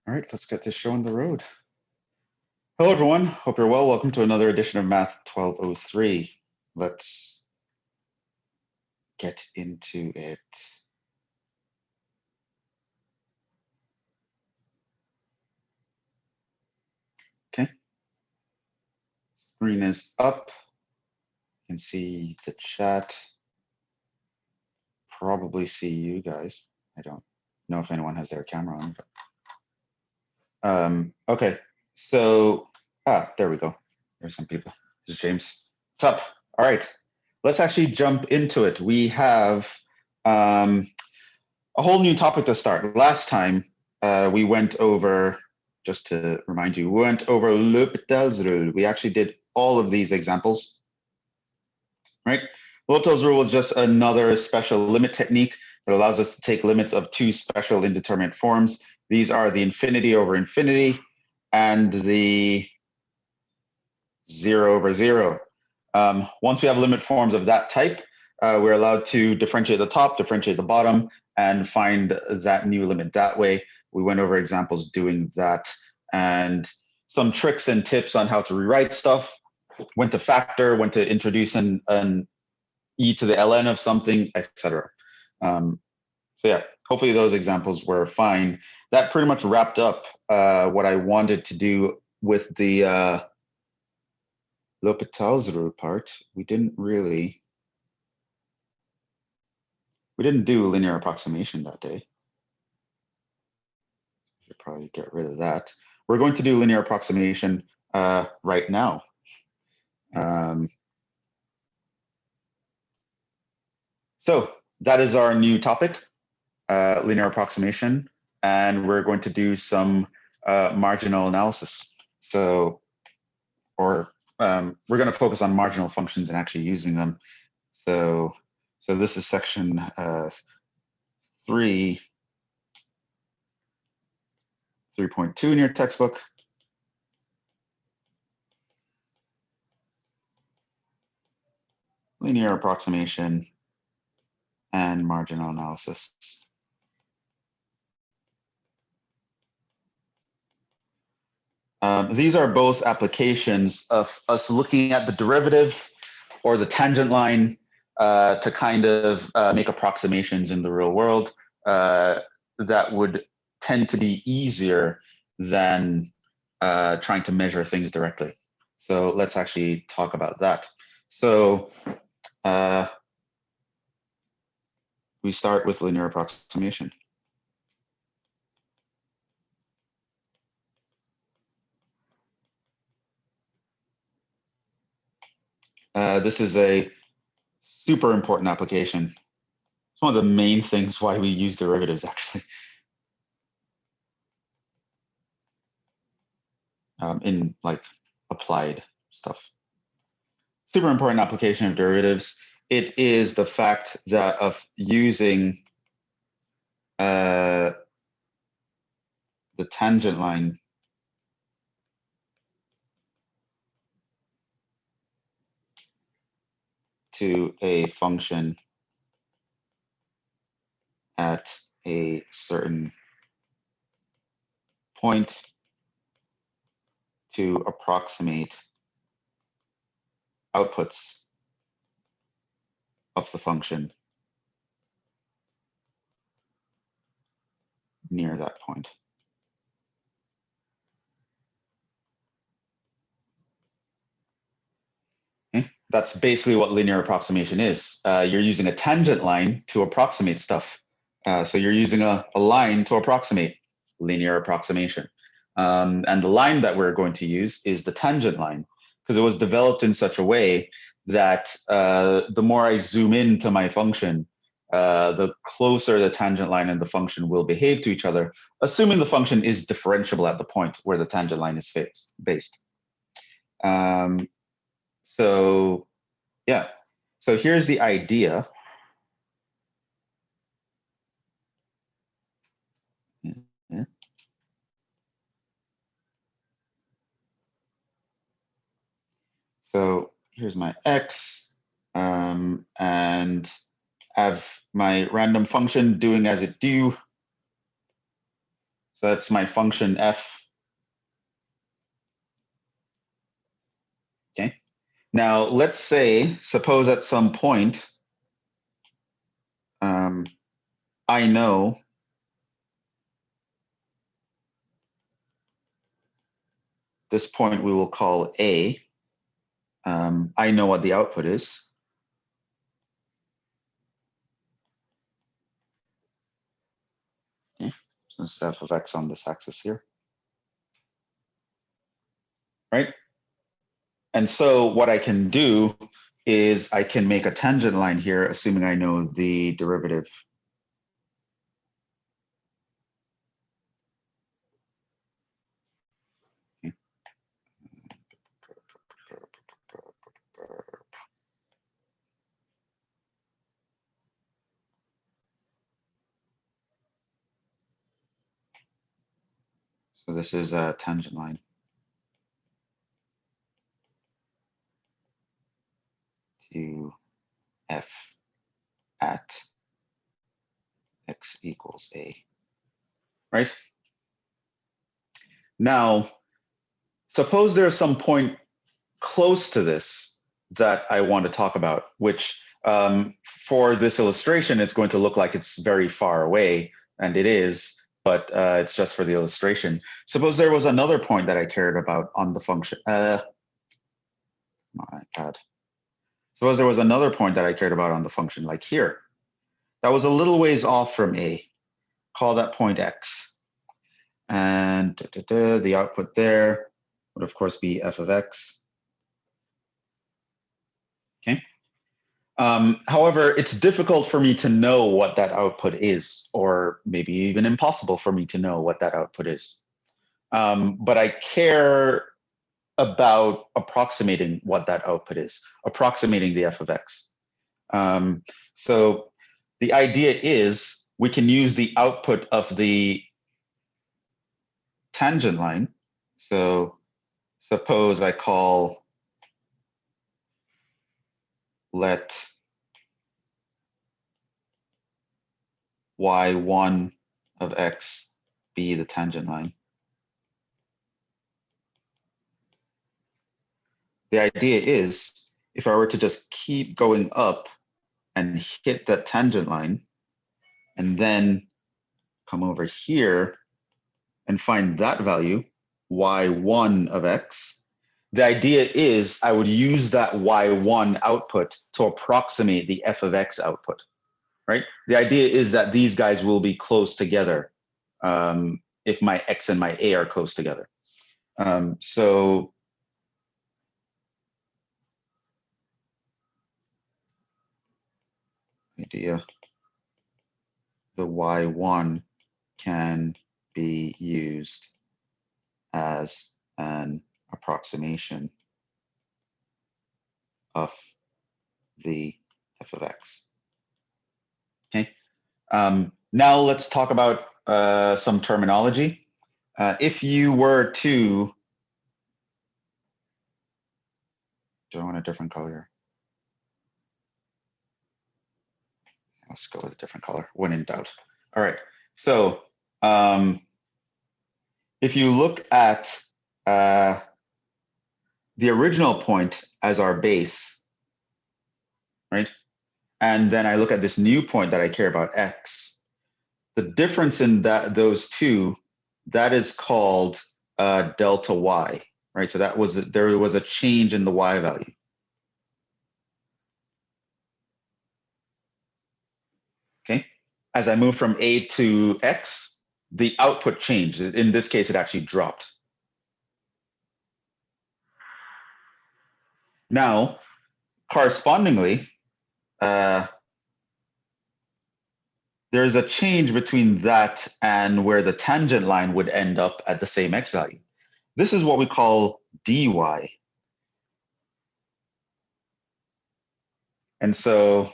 All right, let's get this show on the road. Hello, everyone. Hope you're well. Welcome to another edition of Math 1203. Let's get into it. Okay. Screen is up. You can see the chat. Probably see you guys. I don't know if anyone has their camera on. But... okay, so, there we go. There's some people. There's James. What's up? All right, let's actually jump into it. We have a whole new topic to start. Last time we went over, just to remind you, we went over L'Hopital's rule. We actually did all of these examples, right? L'Hopital's rule is just another special limit technique that allows us to take limits of two special indeterminate forms. These are the infinity over infinity and the 0 over 0. Once we have limit forms of that type, we're allowed to differentiate the top, differentiate the bottom, and find that new limit that way. We went over examples doing that and some tricks and tips on how to rewrite stuff, when to factor, when to introduce an e to the ln of something, etc. So yeah, hopefully those examples were fine. That pretty much wrapped up what I wanted to do with the L'Hopital's rule part. We didn't do linear approximation that day. Should probably get rid of that. We're going to do linear approximation right now. So that is our new topic, linear approximation, and we're going to do some marginal analysis. So, we're going to focus on marginal functions and actually using them. So this is section 3.2 in your textbook. Linear approximation and marginal analysis. These are both applications of us looking at the derivative or the tangent line to kind of make approximations in the real world that would tend to be easier than trying to measure things directly. So let's actually talk about that. So we start with linear approximation. This is a super important application. It's one of the main things why we use derivatives, actually. In like applied stuff. Super important application of derivatives. It is the fact that of using the tangent line to a function at a certain point to approximate outputs of the function near that point. Okay. That's basically what linear approximation is. You're using a tangent line to approximate stuff. So you're using a line to approximate linear approximation. And the line that we're going to use is the tangent line, because it was developed in such a way that the more I zoom into my function, the closer the tangent line and the function will behave to each other, assuming the function is differentiable at the point where the tangent line is based. So yeah, so here's the idea. So here's my x, and have my random function doing as it do. So that's my function f. Okay. Now let's say, suppose at some point, I know this point we will call A. I know what the output is. Okay. So this is f of x on this axis here. Right? And so what I can do is I can make a tangent line here, assuming I know the derivative. Okay. So this is a tangent line to f at x equals a, right? Now, suppose there's some point close to this that I want to talk about, which for this illustration, it's going to look like it's very far away, and it is, but it's just for the illustration. Suppose there was another point that I cared about on the function. My God. Suppose there was another point that I cared about on the function, like here. That was a little ways off from A. Call that point x. And the output there would, of course, be f of x. Okay. However, it's difficult for me to know what that output is, or maybe even impossible for me to know what that output is. But I care about approximating what that output is, approximating the f of x. So the idea is we can use the output of the tangent line. So suppose I call let y1 of x be the tangent line. The idea is if I were to just keep going up and hit that tangent line and then come over here and find that value, y1 of x, the idea is I would use that y1 output to approximate the f of x output, right? The idea is that these guys will be close together if my x and my a are close together. So idea, the y1 can be used as an approximation of the f of x. Okay. Now let's talk about some terminology. If you were to, do I want a different color here? Let's go with a different color when in doubt. All right. So if you look at the original point as our base, right? And then I look at this new point that I care about, x. The difference in those two, that is called delta y, right? So that was there was a change in the y value. Okay. As I move from a to x, the output changed. In this case, it actually dropped. Now, correspondingly, there's a change between that and where the tangent line would end up at the same x value. This is what we call dy. And so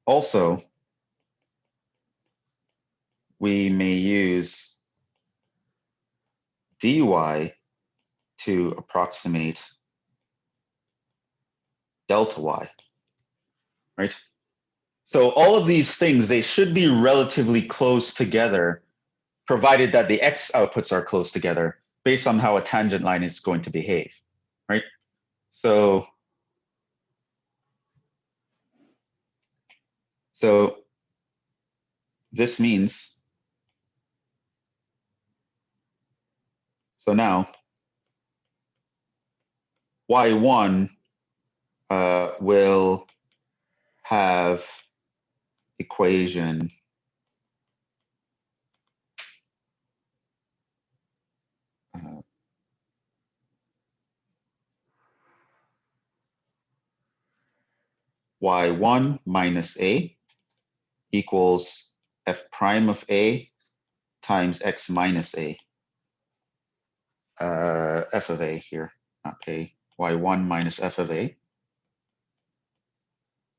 also, we may use dy to approximate delta y, right? So all of these things, they should be relatively close together provided that the x outputs are close together based on how a tangent line is going to behave, right? So this means, so now y1 will have equation y1 minus a equals f prime of a times x minus a. F of a here, not a, y1 minus f of a.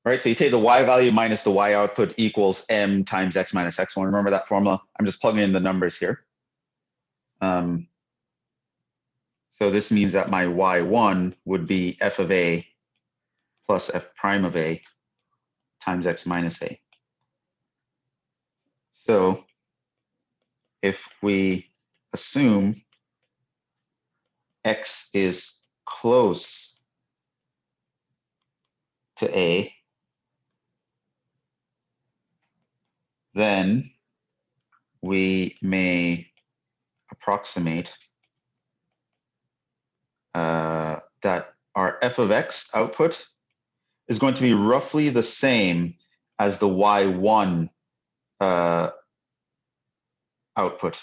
Right, so you take the y value minus the y output equals m times x minus x1. Remember that formula? I'm just plugging in the numbers here. So this means that my y1 would be f of a plus f prime of a times x minus a. So if we assume x is close to a, then we may approximate that our f of x output is going to be roughly the same as the y1 output.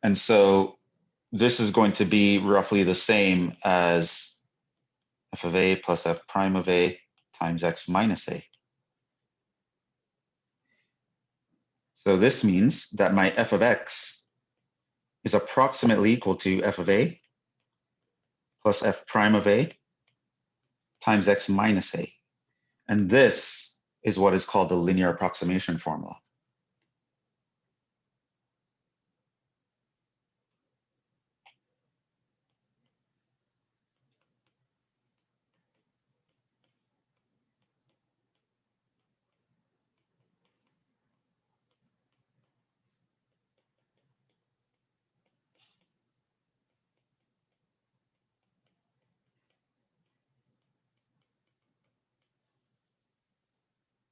And so this is going to be roughly the same as f of a plus f prime of a times x minus a. So this means that my f of x is approximately equal to f of a plus f prime of a times x minus a. And this is what is called the linear approximation formula.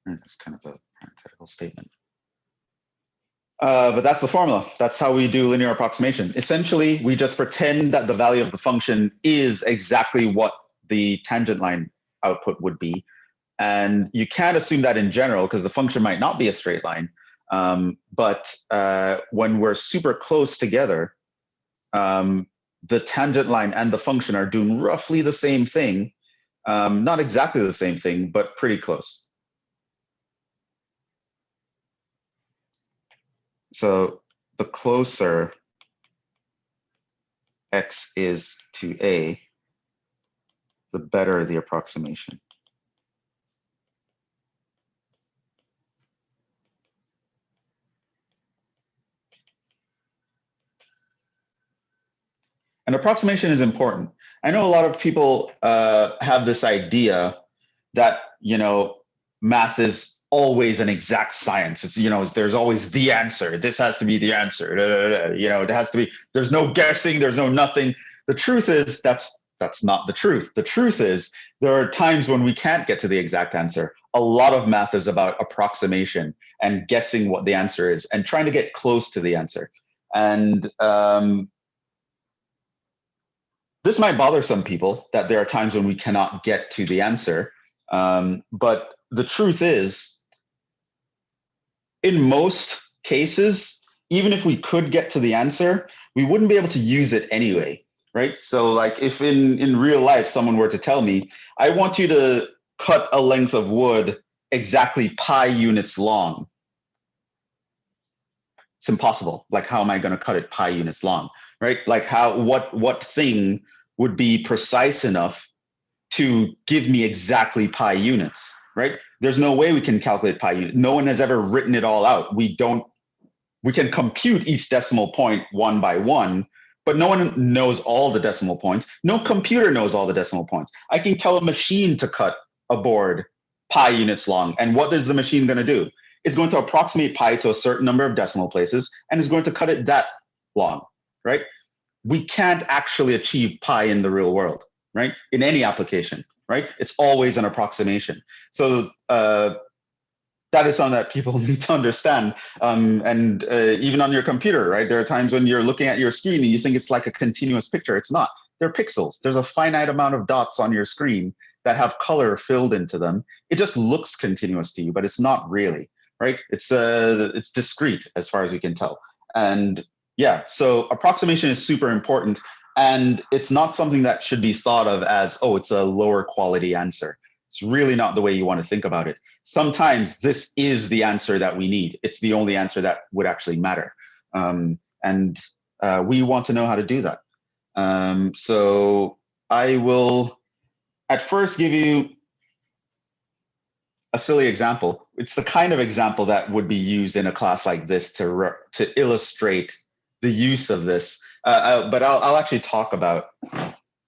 And that's kind of a parenthetical statement. But that's the formula. That's how we do linear approximation. Essentially, we just pretend that the value of the function is exactly what the tangent line output would be. And you can't assume that in general because the function might not be a straight line. But when we're super close together, the tangent line and the function are doing roughly the same thing. Not exactly the same thing, but pretty close. So the closer x is to a, the better the approximation. And approximation is important. I know a lot of people have this idea that, math is always an exact science. It's, there's always the answer. This has to be the answer. It has to be, there's no guessing, there's no nothing. The truth is that's not the truth. The truth is there are times when we can't get to the exact answer. A lot of math is about approximation and guessing what the answer is and trying to get close to the answer. And this might bother some people that there are times when we cannot get to the answer. But the truth is, in most cases, even if we could get to the answer, we wouldn't be able to use it anyway, right? So like if in real life, someone were to tell me, I want you to cut a length of wood exactly pi units long. It's impossible. Like, how am I going to cut it pi units long, right? Like what thing would be precise enough to give me exactly pi units, right? There's no way we can calculate pi unit. No one has ever written it all out. We can compute each decimal point one by one, but no one knows all the decimal points. No computer knows all the decimal points. I can tell a machine to cut a board pi units long. And what is the machine going to do? It's going to approximate pi to a certain number of decimal places, and it's going to cut it that long, right? We can't actually achieve pi in the real world, right? In any application, right? It's always an approximation. So that is something that people need to understand. And even on your computer, right? There are times when you're looking at your screen and you think it's like a continuous picture. It's not. They're pixels. There's a finite amount of dots on your screen that have color filled into them. It just looks continuous to you, but it's not really, right? It's discrete as far as we can tell. And yeah, so approximation is super important. And it's not something that should be thought of as, oh, it's a lower quality answer. It's really not the way you want to think about it. Sometimes this is the answer that we need. It's the only answer that would actually matter. And we want to know how to do that. So I will at first give you a silly example. It's the kind of example that would be used in a class like this to illustrate the use of this. But I'll actually talk about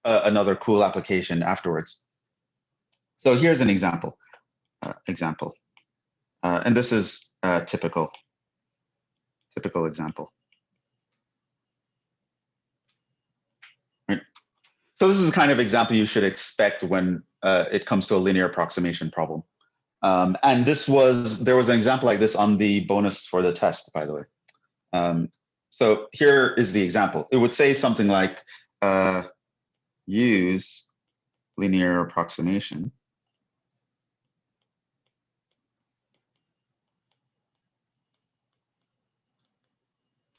another cool application afterwards. So here's an example. And this is a typical example. Right. So this is the kind of example you should expect when it comes to a linear approximation problem. And there was an example like this on the bonus for the test, by the way. So here is the example. It would say something like, use linear approximation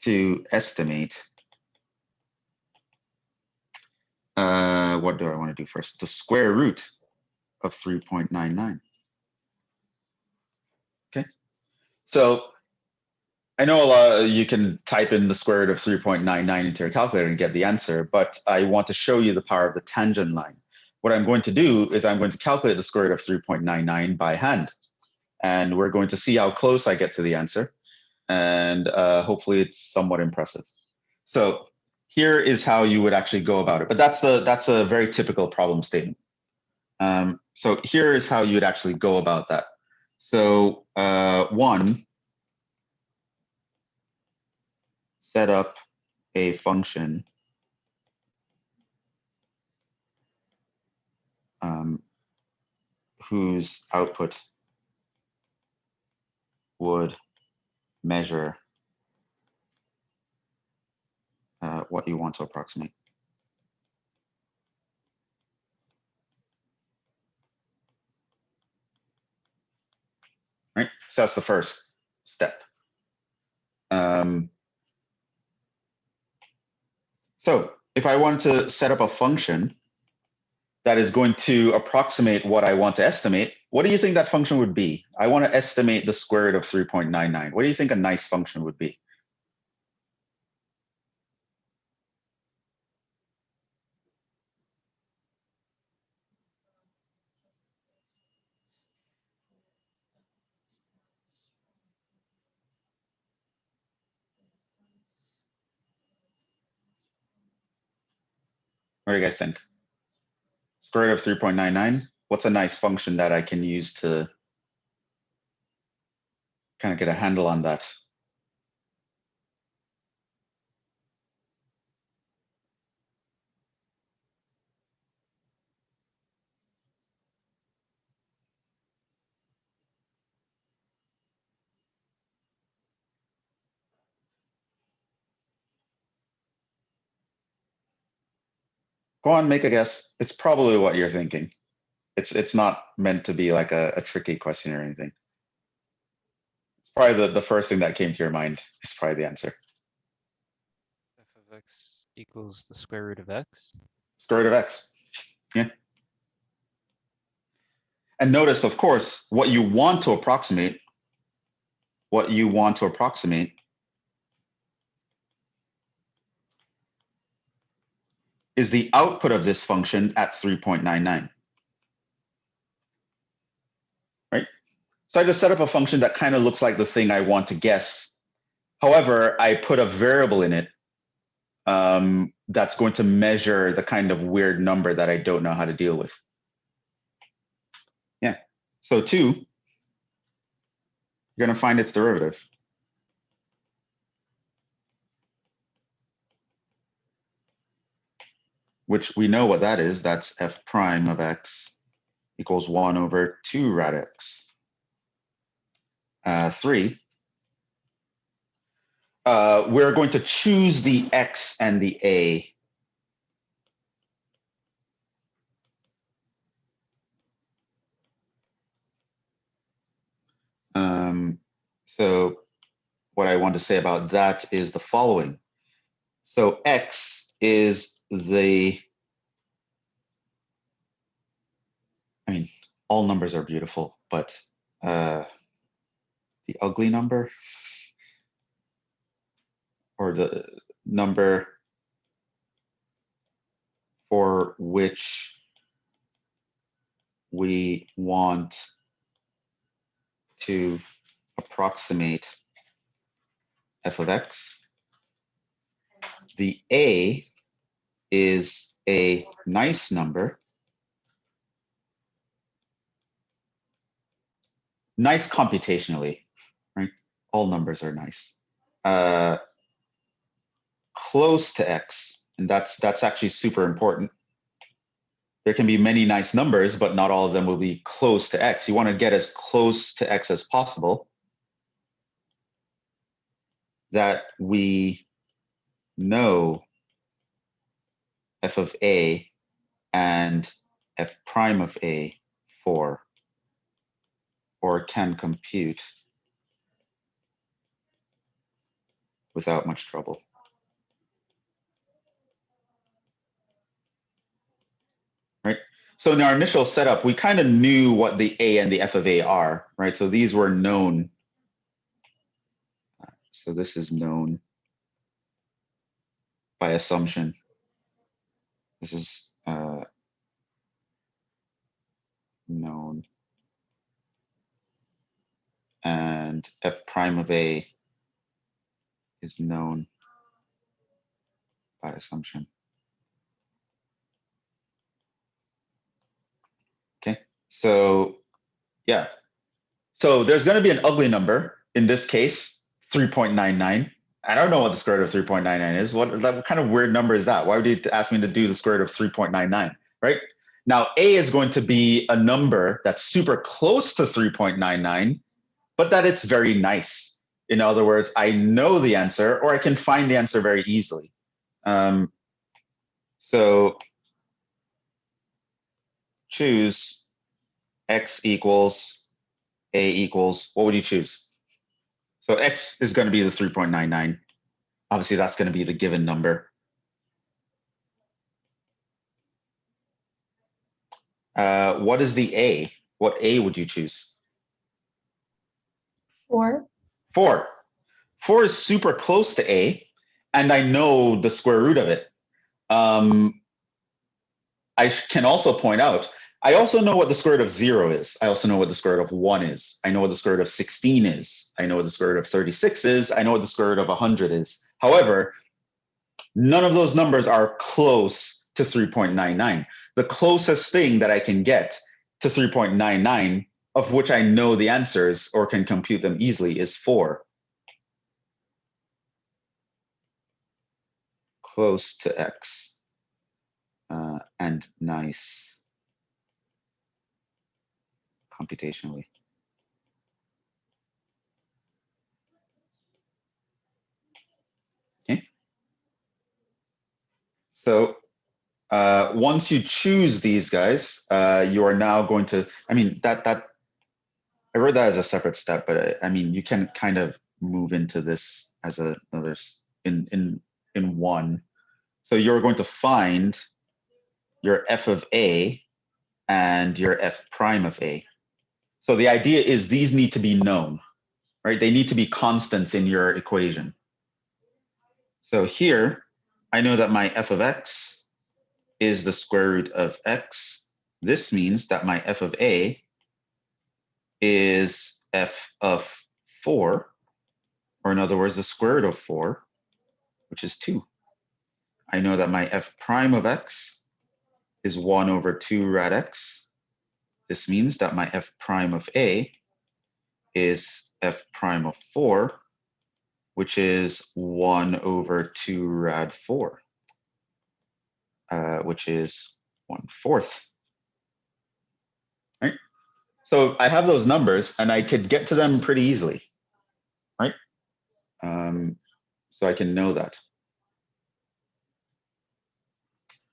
to estimate, what do I want to do first? The square root of 3.99. Okay, so I know a lot you can type in the square root of 3.99 into your calculator and get the answer, but I want to show you the power of the tangent line. What I'm going to do is I'm going to calculate the square root of 3.99 by hand. And we're going to see how close I get to the answer. And hopefully it's somewhat impressive. So here is how you would actually go about it. But that's a very typical problem statement. So here is how you would actually go about that. So one, set up a function whose output would measure what you want to approximate. Right, so that's the first step. So if I want to set up a function that is going to approximate what I want to estimate, what do you think that function would be? I want to estimate the square root of 3.99. What do you think a nice function would be? What do you guys think? Square root of 3.99. What's a nice function that I can use to kind of get a handle on that? Go on, make a guess. It's probably what you're thinking. It's not meant to be like a tricky question or anything. It's probably the first thing that came to your mind is probably the answer. F of x equals the square root of x. Square root of x. Yeah. And notice, of course, what you want to approximate is the output of this function at 3.99. Right? So I just set up a function that kind of looks like the thing I want to guess. However, I put a variable in it that's going to measure the kind of weird number that I don't know how to deal with. Yeah. So 2, you're going to find its derivative. Which we know what that is. That's f prime of x equals 1 over 2 rad x. 3, we're going to choose the x and the a. So what I want to say about that is the following. So x is all numbers are beautiful, but the ugly number, or the number for which we want to approximate f of x. The a is a nice number. Nice computationally, right? All numbers are nice. Close to x, and that's actually super important. There can be many nice numbers, but not all of them will be close to x. You want to get as close to x as possible. That we know f of a and f prime of a for, or can compute without much trouble. Right? So in our initial setup, we kind of knew what the a and the f of a are, right? So these were known. So this is known by assumption. This is known. And f prime of a is known by assumption. Okay, so yeah. So there's going to be an ugly number, in this case, 3.99. I don't know what the square root of 3.99 is. What kind of weird number is that? Why would you ask me to do the square root of 3.99, right? Now, a is going to be a number that's super close to 3.99, but that it's very nice. In other words, I know the answer, or I can find the answer very easily. So choose x equals a equals, what would you choose? So x is going to be the 3.99. Obviously, that's going to be the given number. What is the a? What a would you choose? 4. 4. 4 is super close to a, and I know the square root of it. I can also point out, I also know what the square root of 0 is. I also know what the square root of 1 is. I know what the square root of 16 is. I know what the square root of 36 is. I know what the square root of 100 is. However, none of those numbers are close to 3.99. The closest thing that I can get to 3.99, of which I know the answers or can compute them easily, is 4. Close to x and nice computationally. Okay. So once you choose these guys, you are now going to, I mean, that I wrote that as a separate step, but I mean, you can kind of move into this as another in one. So you're going to find your f of a and your f prime of a. So the idea is these need to be known, right? They need to be constants in your equation. So here, I know that my f of x is the square root of x. This means that my f of a is f of 4, or in other words, the square root of 4, which is 2. I know that my f prime of x is 1 over 2 rad x. this means that my f prime of a is f prime of 4, which is 1 over 2 rad 4, which is 1/4. Right? So I have those numbers and I could get to them pretty easily, right? So I can know that.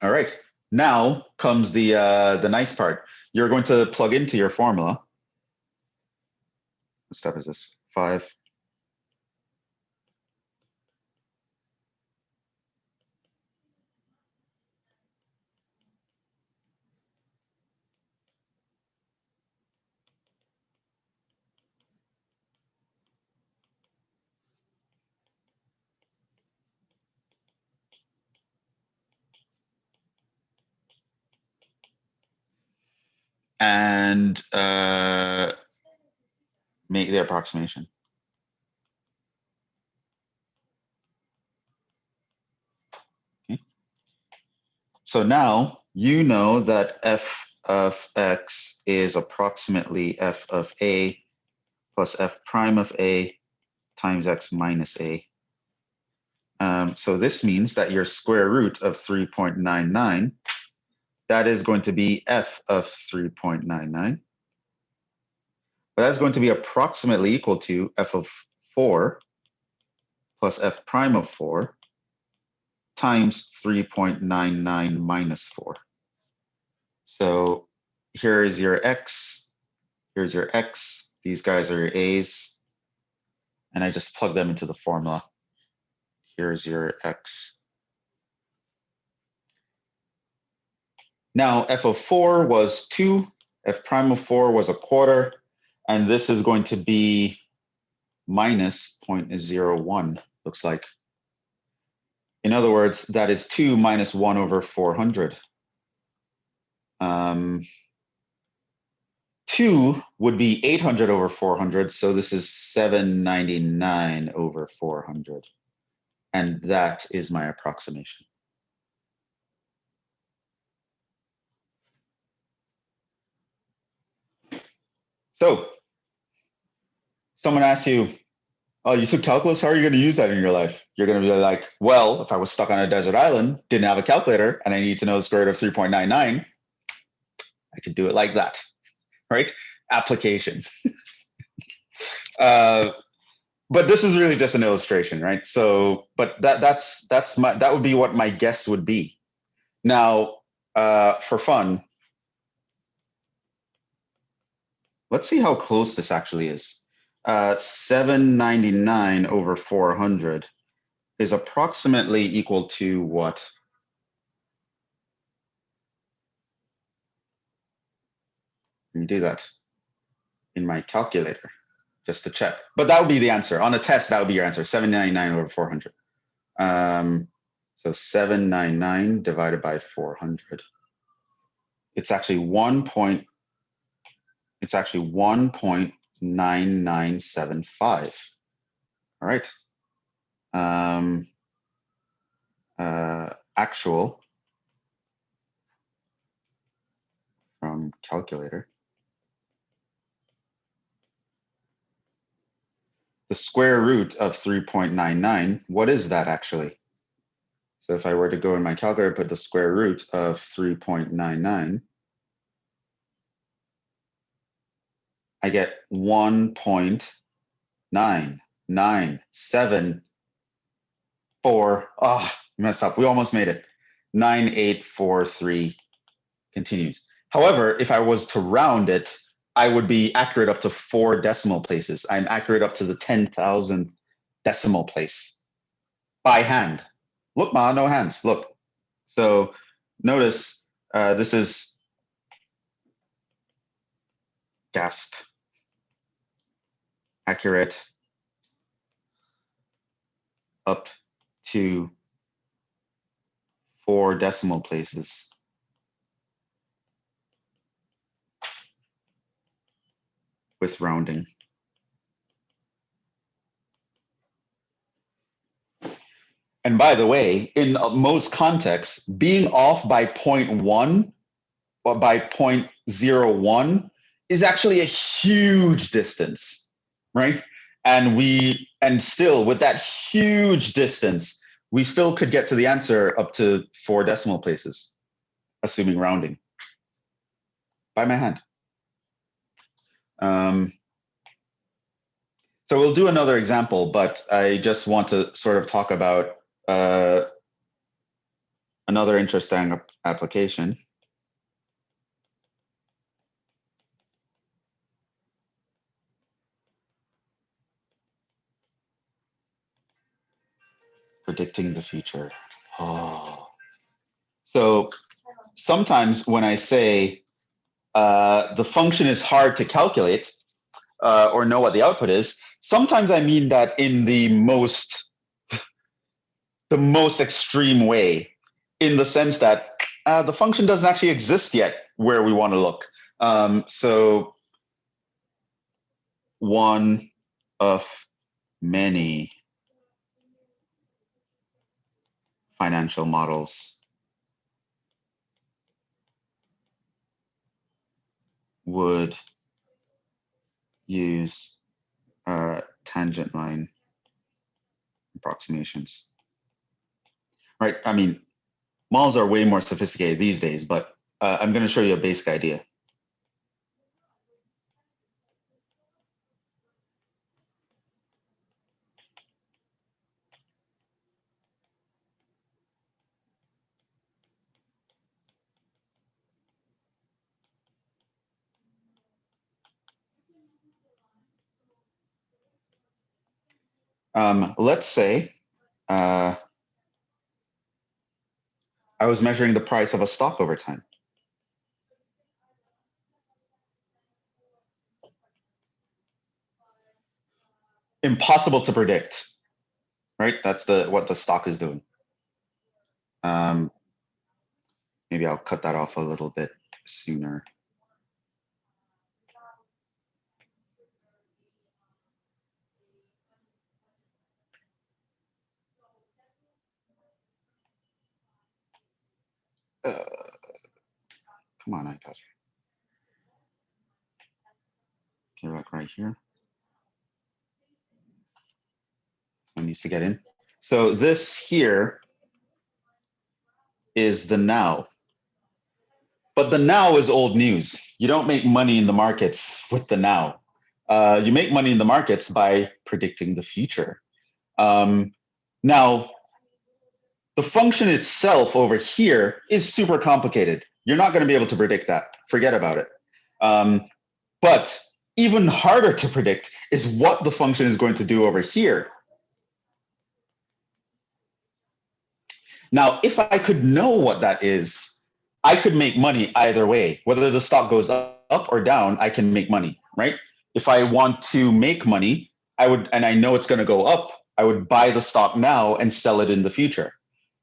All right, now comes the nice part. You're going to plug into your formula. What step is this? 5. And make the approximation. Okay. So now you know that f of x is approximately f of a plus f prime of a times x minus a. So this means that your square root of 3.99, that is going to be f of 3.99. But that's going to be approximately equal to f of 4 plus f prime of 4 times 3.99 minus 4. So here is your x, here's your x, these guys are your a's, and I just plug them into the formula. Here's your x. Now f of 4 was 2, f prime of 4 was 1/4, and this is going to be minus 0.01, looks like. In other words, that is 2 minus 1 over 400. 2 would be 800 over 400, so this is 799 over 400. And that is my approximation. So someone asks you, oh, you took calculus, how are you going to use that in your life? You're going to be like, well, if I was stuck on a desert island, didn't have a calculator, and I need to know the square root of 3.99, I could do it like that, right? Application. But this is really just an illustration, right? So, but that would be what my guess would be. Now, for fun, let's see how close this actually is. 799 over 400 is approximately equal to what? Let me do that in my calculator just to check. But that would be the answer. On a test, that would be your answer, 799 over 400. So 799 divided by 400. It's actually 1.9975. All right. Actual from calculator. The square root of 3.99, what is that actually? So if I were to go in my calculator, put the square root of 3.99, I get 1.9974. Oh, messed up. We almost made it. 9843 continues. However, if I was to round it, I would be accurate up to 4 decimal places. I'm accurate up to the 10,000th decimal place by hand. Look, Ma, no hands. Look. So notice this is gasp. Accurate up to 4 decimal places. With rounding. And by the way, in most contexts, being off by 0.1 by 0.01 is actually a huge distance, right? And still with that huge distance, we still could get to the answer up to 4 decimal places, assuming rounding, by my hand. So we'll do another example, but I just want to sort of talk about another interesting application. Predicting the future. Oh. So sometimes when I say the function is hard to calculate or know what the output is, sometimes I mean that in the most extreme way, in the sense that the function doesn't actually exist yet where we want to look. So one of many financial models would use tangent line approximations. Right? I mean, models are way more sophisticated these days, but I'm going to show you a basic idea. Let's say I was measuring the price of a stock over time. Impossible to predict, right? That's what the stock is doing. Maybe I'll cut that off a little bit sooner. Come on, iPad. Okay, like right here. I needs to get in. So this here is the now. But the now is old news. You don't make money in the markets with the now. You make money in the markets by predicting the future. Now, the function itself over here is super complicated. You're not going to be able to predict that. Forget about it. But even harder to predict is what the function is going to do over here. Now, if I could know what that is, I could make money either way. Whether the stock goes up or down, I can make money, right? If I want to make money, and I know it's going to go up, I would buy the stock now and sell it in the future.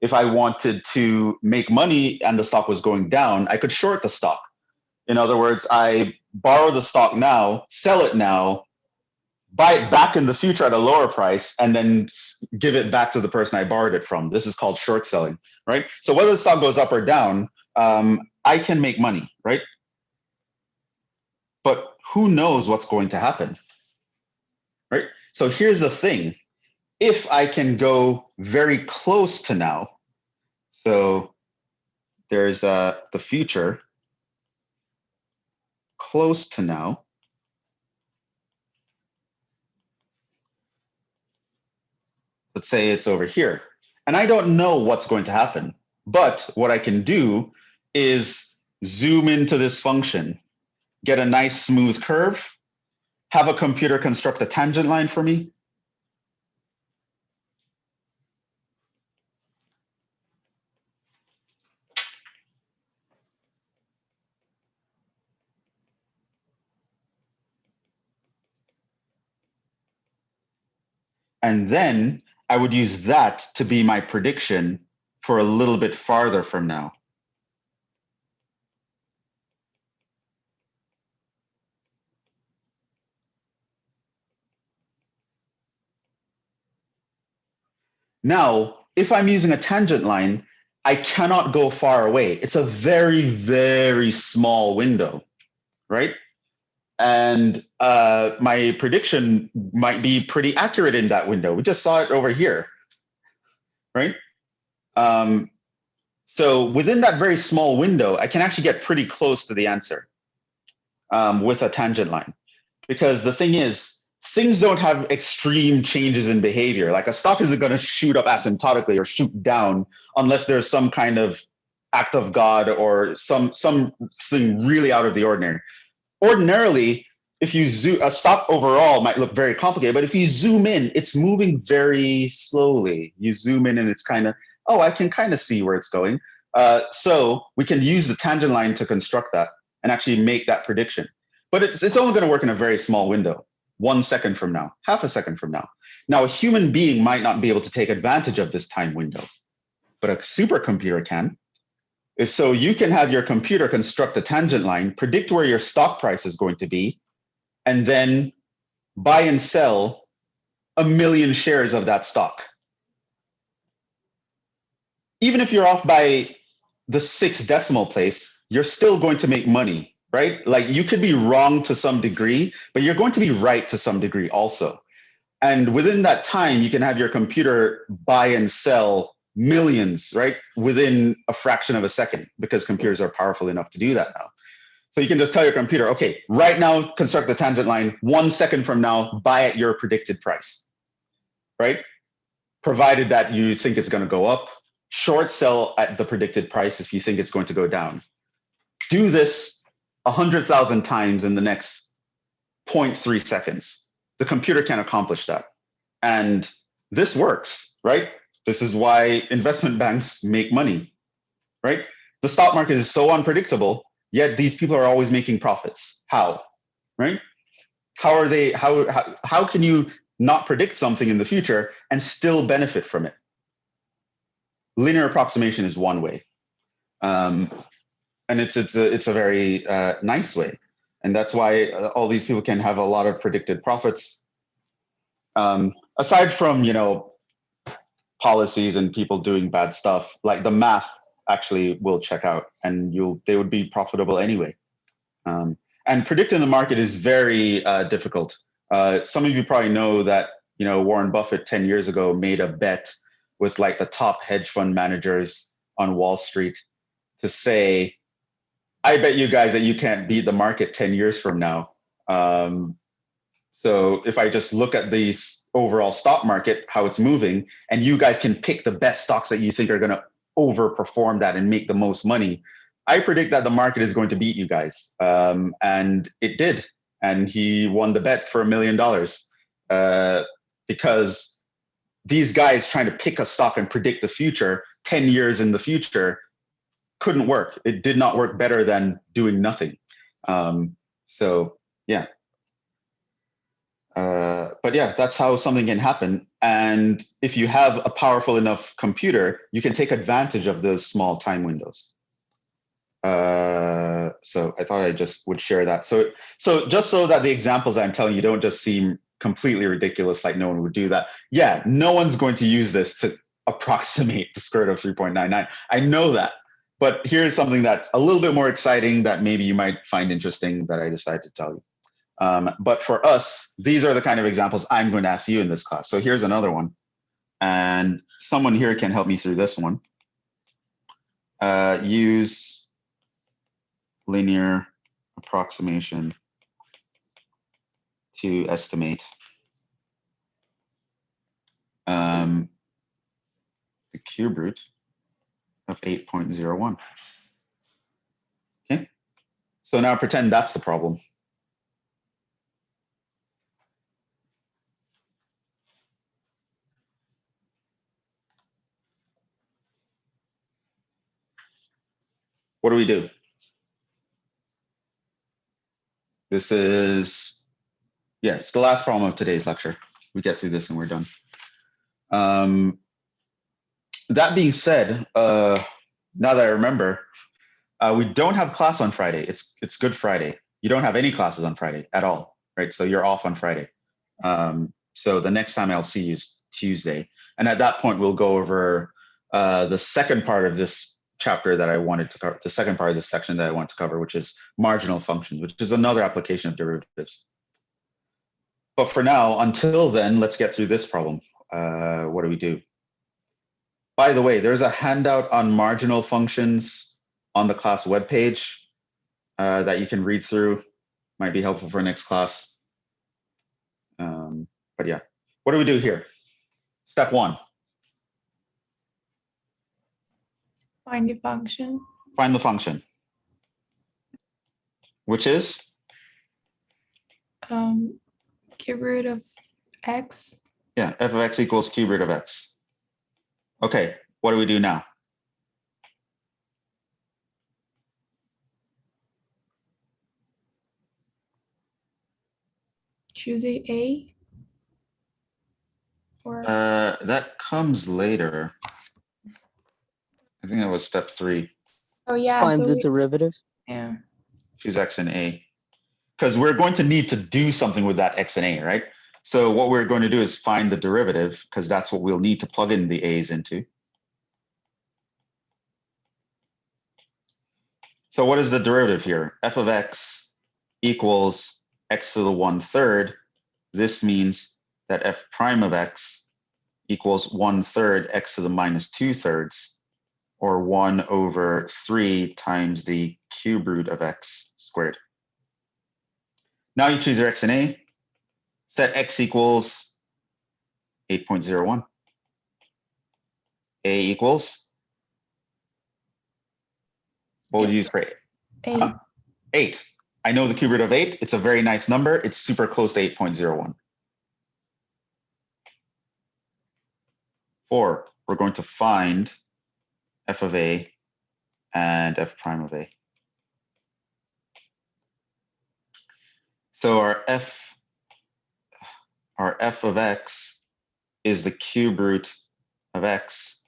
If I wanted to make money and the stock was going down, I could short the stock. In other words, I borrow the stock now, sell it now, buy it back in the future at a lower price, and then give it back to the person I borrowed it from. This is called short selling, right? So whether the stock goes up or down, I can make money, right? But who knows what's going to happen, right? So here's the thing. If I can go very close to now, so there's the future close to now, let's say it's over here. And I don't know what's going to happen. But what I can do is zoom into this function, get a nice smooth curve, have a computer construct a tangent line for me. And then I would use that to be my prediction for a little bit farther from now. Now, if I'm using a tangent line, I cannot go far away. It's a very, very small window, right? And my prediction might be pretty accurate in that window. We just saw it over here, right? So within that very small window, I can actually get pretty close to the answer with a tangent line. Because the thing is, things don't have extreme changes in behavior. Like a stock isn't going to shoot up asymptotically or shoot down unless there's some kind of act of God or something really out of the ordinary. Ordinarily, if you zoom, a stock overall might look very complicated, but if you zoom in, it's moving very slowly. You zoom in and it's kind of, oh, I can kind of see where it's going. So we can use the tangent line to construct that and actually make that prediction. But it's only going to work in a very small window, 1 second from now, half a second from now. Now, a human being might not be able to take advantage of this time window, but a supercomputer can. If so, you can have your computer construct a tangent line, predict where your stock price is going to be, and then buy and sell 1 million shares of that stock. Even if you're off by the 6th decimal place, you're still going to make money, right? Like you could be wrong to some degree, but you're going to be right to some degree also. And within that time, you can have your computer buy and sell millions, right? Within a fraction of a second, because computers are powerful enough to do that now. So you can just tell your computer, okay, right now, construct the tangent line, 1 second from now, buy at your predicted price, right? Provided that you think it's gonna go up, short sell at the predicted price if you think it's going to go down. Do this 100,000 times in the next 0.3 seconds. The computer can accomplish that. And this works, right? This is why investment banks make money, right? The stock market is so unpredictable, yet these people are always making profits. How, right? How can you not predict something in the future and still benefit from it? Linear approximation is one way. And it's a very nice way. And that's why all these people can have a lot of predicted profits. Aside from, policies and people doing bad stuff, like the math actually will check out and they would be profitable anyway. And predicting the market is very difficult. Some of you probably know that, Warren Buffett 10 years ago made a bet with like the top hedge fund managers on Wall Street to say, I bet you guys that you can't beat the market 10 years from now. So if I just look at the overall stock market, how it's moving, and you guys can pick the best stocks that you think are going to overperform that and make the most money, I predict that the market is going to beat you guys. And it did. And he won the bet for $1 million because these guys trying to pick a stock and predict the future 10 years in the future couldn't work. It did not work better than doing nothing. So yeah. But yeah, that's how something can happen. And if you have a powerful enough computer, you can take advantage of those small time windows. So I thought I just would share that. So just so that the examples I'm telling you don't just seem completely ridiculous, like no one would do that. Yeah, no one's going to use this to approximate the square root of 3.99. I know that. But here's something that's a little bit more exciting that maybe you might find interesting that I decided to tell you. But for us, these are the kind of examples I'm going to ask you in this class. So here's another one. And someone here can help me through this one. Use linear approximation to estimate the cube root of 8.01. Okay, so now pretend that's the problem. What do we do? This is, yeah, it's the last problem of today's lecture. We get through this and we're done. That being said, now that I remember, we don't have class on Friday. It's Good Friday. You don't have any classes on Friday at all, right? So you're off on Friday. So the next time I'll see you is Tuesday. And at that point, we'll go over the second part of this chapter that I wanted to cover, the second part of this section that I want to cover, which is marginal functions, which is another application of derivatives. But for now, until then, let's get through this problem. What do we do? By the way, there's a handout on marginal functions on the class webpage that you can read through. Might be helpful for next class. But yeah, what do we do here? Step one. Find the function. Find the function, which is? Get rid of x. Yeah, f of x equals cube root of x. Okay, what do we do now? Choose a. Or That comes later. I think that was step 3. oh yeah, Find so the derivative. yeah. Choose x and a. Because we're going to need to do something with that x and a, right? So what we're going to do is find the derivative, because that's what we'll need to plug in the a's into. So what is the derivative here? F of x equals x to the 1/3. This means that f prime of x equals 1/3 x to the minus 2/3, or 1/3 times the cube root of x squared. Now you choose your x and a. Set x equals 8.01. A equals, what would you use for 8. 8? I know the cube root of 8. It's a very nice number. It's super close to 8.01. 4, we're going to find f of a and f prime of a. So our f of x is the cube root of x.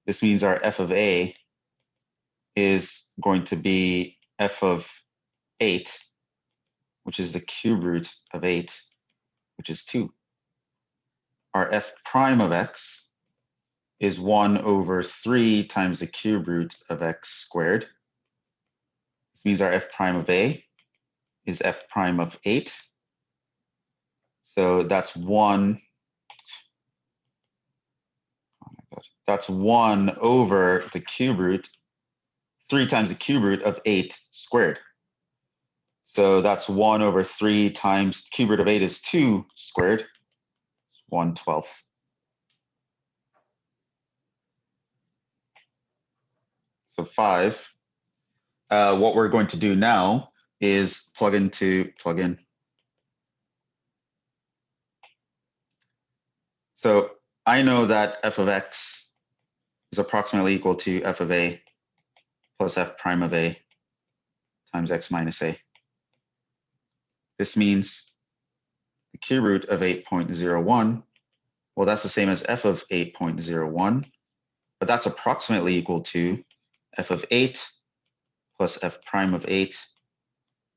This means our f of a is going to be f of 8, which is the cube root of 8, which is 2. Our f prime of x is 1/3 times the cube root of x squared. This means our f prime of a is f prime of 8. So that's 1. Oh my God. That's 1 over the cube root, 3 times the cube root of 8 squared. So that's 1/3 times cube root of 8 is 2 squared. It's 1/12. So 5. What we're going to do now is plug in. So I know that f of x is approximately equal to f of a plus f prime of a times x minus a. This means the cube root of 8.01, well, that's the same as f of 8.01, but that's approximately equal to f of 8 plus f prime of 8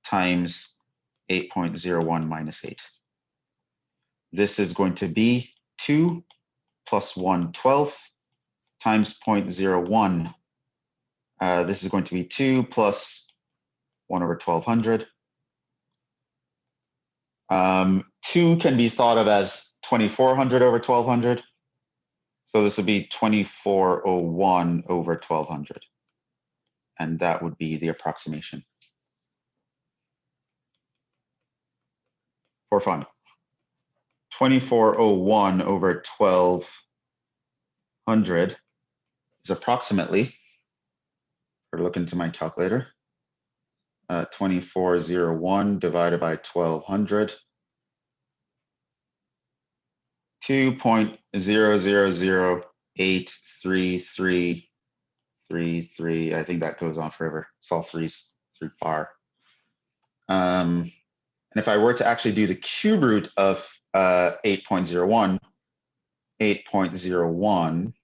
times 8.01 minus 8. This is going to be 2 plus 1/12 times 0.01. This is going to be 2 plus 1/1200. 2 can be thought of as 2400/1200. So this would be 2401/1200. And that would be the approximation. For fun. 2401/1200 is approximately, or look into my calculator, 2401 divided by 1200, 2.0008333. I think that goes on forever. It's all threes through bar. And if I were to actually do the cube root of 8.01, 8.01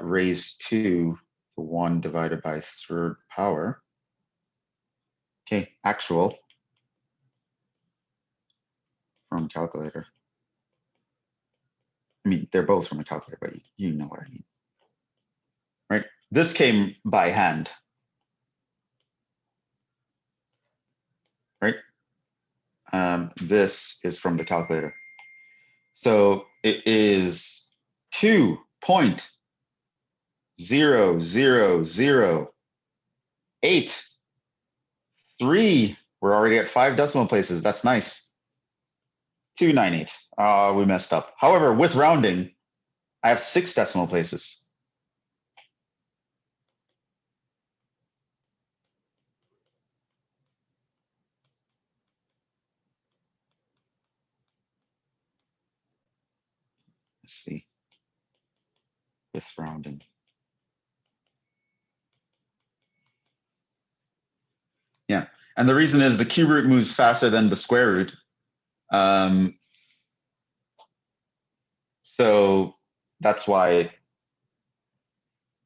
raised to the 1 divided by 3rd power. Okay, actual from calculator. I mean, they're both from a calculator, but you know what I mean. this came by hand, right? This is from the calculator. So it is 2.00083. We're already at 5 decimal places. That's nice. 298. We messed up. However, with rounding, I have 6 decimal places. Let's see. With rounding. Yeah, and the reason is the cube root moves faster than the square root. So that's why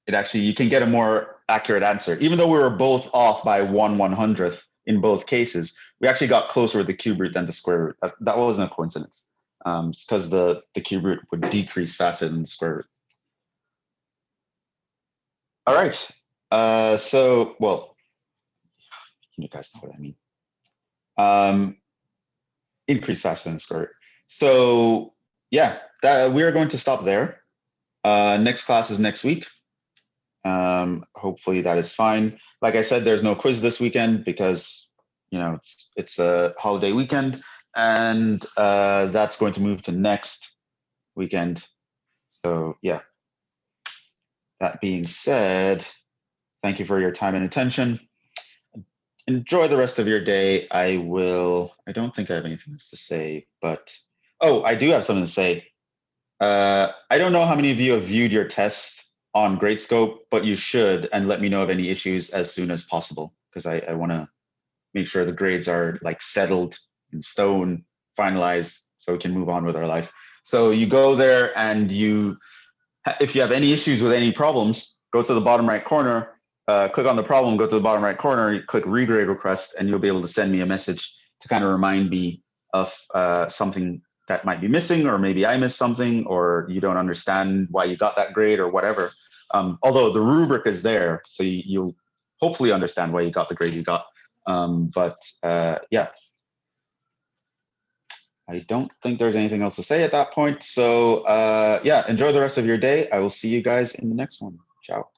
it actually, you can get a more accurate answer. Even though we were both off by 1/100th in both cases, we actually got closer with the cube root than the square root. That wasn't a coincidence. It's because the cube root would decrease faster than the square root. All right. So, well, you guys know what I mean. Increase faster than the square root. So yeah, we are going to stop there. Next class is next week. Hopefully that is fine. Like I said, there's no quiz this weekend because it's a holiday weekend, and that's going to move to next weekend. So yeah. That being said, thank you for your time and attention. Enjoy the rest of your day. I don't think I have anything else to say, but I do have something to say. I don't know how many of you have viewed your tests on Gradescope, but you should, and let me know of any issues as soon as possible, because I want to make sure the grades are like settled in stone, finalized, so we can move on with our life. So you go there, and if you have any issues with any problems, go to the bottom right corner, click on the problem, go to the bottom right corner, click regrade request, and you'll be able to send me a message to kind of remind me of something that might be missing, or maybe I missed something, or you don't understand why you got that grade or whatever. Although the rubric is there, so you'll hopefully understand why you got the grade you got. Yeah, I don't think there's anything else to say at that point. So yeah, enjoy the rest of your day. I will see you guys in the next one. Ciao.